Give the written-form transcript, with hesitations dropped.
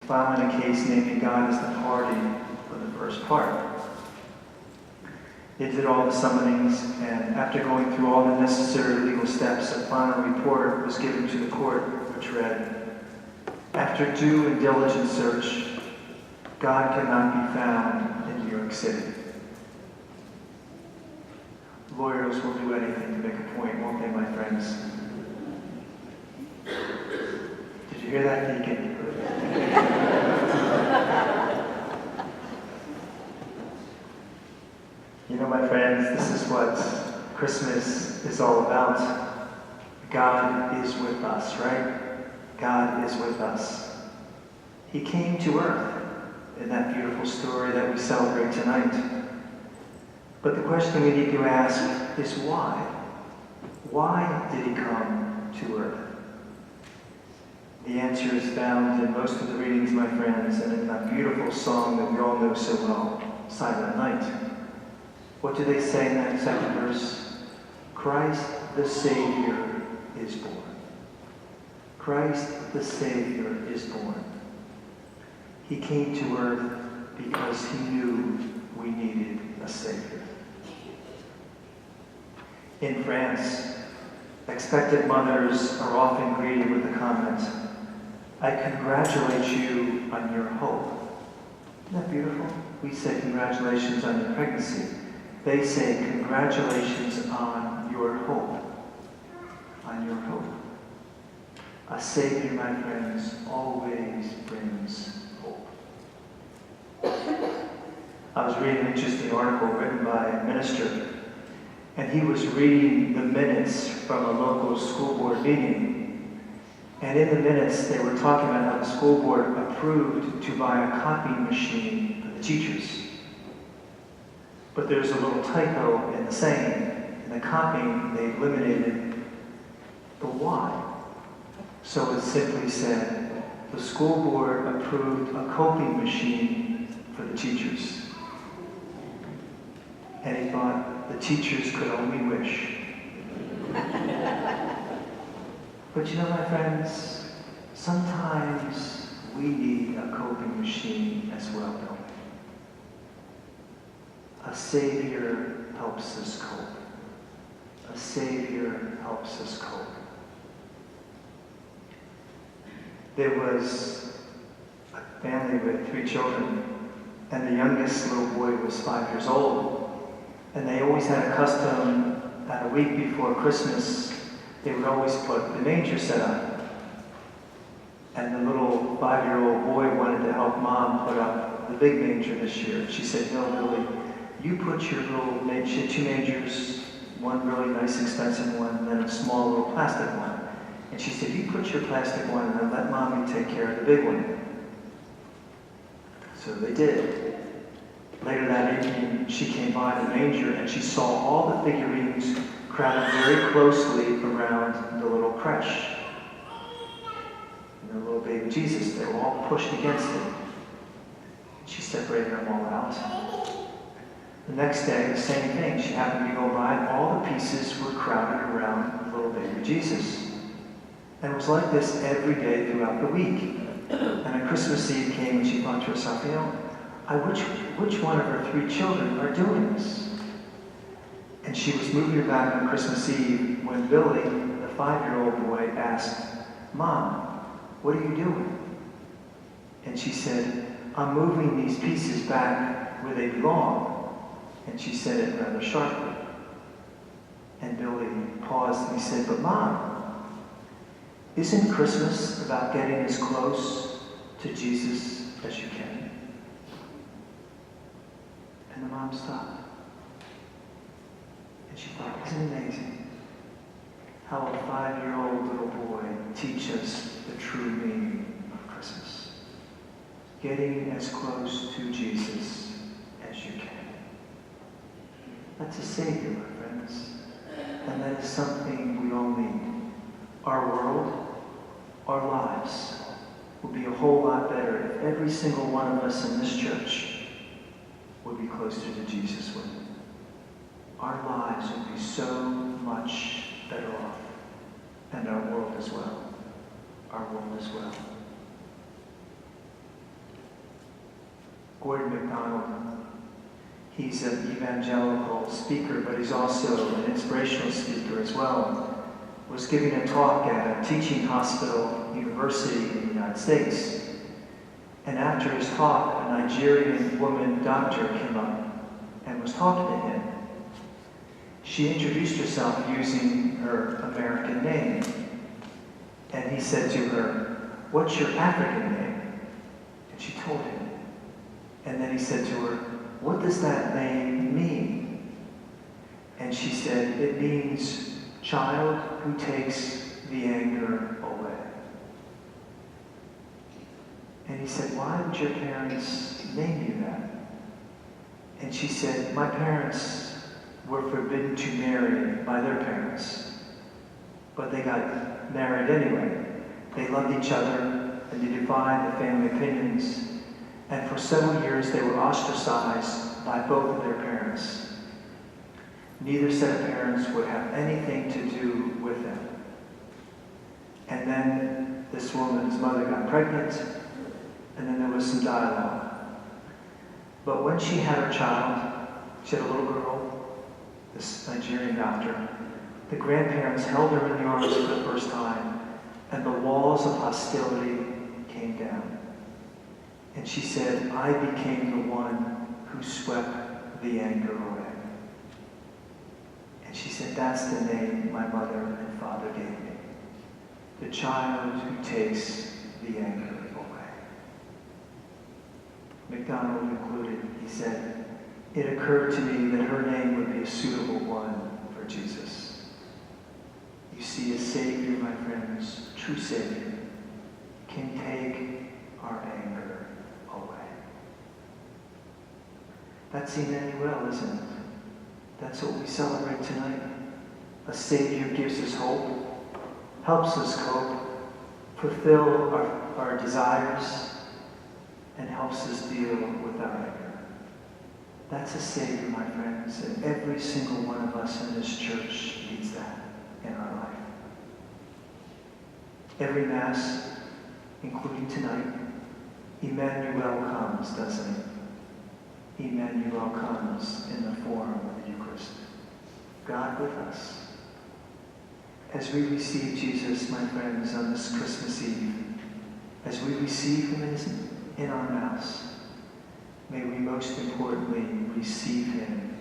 filing a case naming God as the party for the first part. They did all the summonings, and after going through all the necessary legal steps, a final report was given to the court, which read, "After due and diligent search, God cannot be found in New York City." Lawyers will do anything to make a point, won't they, my friends? Did you hear that, Keating? You know, my friends, this is what Christmas is all about. God is with us, right? God is with us. He came to earth in that beautiful story that we celebrate tonight. But the question we need to ask is why? Why did he come to earth? The answer is found in most of the readings, my friends, and in that beautiful song that we all know so well, Silent Night. What do they say in that second verse? Christ the Savior is born. Christ the Savior is born. He came to earth because he knew we needed a Savior. In France, expectant mothers are often greeted with the comment, "I congratulate you on your hope." Isn't that beautiful? We say congratulations on your pregnancy. They say congratulations on your hope. On your hope. A Savior, my friends, always brings hope. I was reading an interesting article written by a minister, and he was reading the minutes from a local school board meeting. And in the minutes, they were talking about how the school board approved to buy a copying machine for the teachers. But there's a little typo in the saying. In the copying, they eliminated the Y. So it simply said, the school board approved a coping machine for the teachers. And he thought the teachers could only wish. But you know, my friends, sometimes we need a coping machine as well, don't we? A Savior helps us cope. A Savior helps us cope. There was a family with 3 children, and the youngest little boy was 5 years old. And they always had a custom that a week before Christmas, they would always put the manger set up. And the little 5-year-old boy wanted to help Mom put up the big manger this year. She said, "No, Billy, you put your little, she had 2 mangers, one really nice expensive one, and then a small little plastic one." And she said, "You put your plastic one and then let Mommy take care of the big one." So they did. Later that evening, she came by the manger and she saw all the figurines crowded very closely around the little creche. And the little baby Jesus, they were all pushed against him. She separated them all out. The next day, the same thing. She happened to go by and all the pieces were crowded around little baby Jesus. And it was like this every day throughout the week. And on Christmas Eve came and she thought to herself, you know, which one of her 3 children are doing this? And she was moving back on Christmas Eve when Billy, the 5-year-old boy, asked, "Mom, what are you doing?" And she said, "I'm moving these pieces back where they belong." And she said it rather sharply. And Billy paused and he said, "But Mom, isn't Christmas about getting as close to Jesus as you can?" And the mom stopped. And she thought, isn't it amazing how a 5-year-old little boy teaches us the true meaning of Christmas? Getting as close to Jesus as you can. That's a Savior, my friends. And that is something we all need. Our world, our lives, would be a whole lot better if every single one of us in this church would be closer to Jesus with him. Our lives would be so much better off, and our world as well. Our world as well. Gordon MacDonald. He's an evangelical speaker, but he's also an inspirational speaker as well. Was giving a talk at a teaching hospital university in the United States. And after his talk, a Nigerian woman doctor came up and was talking to him. She introduced herself using her American name. And he said to her, "What's your African name?" And she told him. And then he said to her, "What does that name mean?" And she said, "It means child who takes the anger away." And he said, "Why would your parents name you that?" And she said, "My parents were forbidden to marry by their parents, but they got married anyway. They loved each other and they defied the family opinions. And for several years they were ostracized by both of their parents. Neither set of parents would have anything to do with them. And then this woman's mother got pregnant, and then there was some dialogue. But when she had her child, she had a little girl, this Nigerian doctor, the grandparents held her in the arms for the first time, and the walls of hostility came down. And she said, "I became the one who swept the anger away." And she said, "That's the name my mother and father gave me. The child who takes the anger away." MacDonald concluded, he said, "It occurred to me that her name would be a suitable one for Jesus." You see, a Savior, my friends, true Savior, can take our anger away. That's Emmanuel, isn't it? That's what we celebrate tonight. A Savior gives us hope, helps us cope, fulfill our desires, and helps us deal with our anger. That's a Savior, my friends, and every single one of us in this church needs that in our life. Every Mass, including tonight, Emmanuel comes, doesn't he? Emmanuel comes in the form of the Eucharist. God with us. As we receive Jesus, my friends, on this Christmas Eve, as we receive him in our Mass, may we most importantly receive him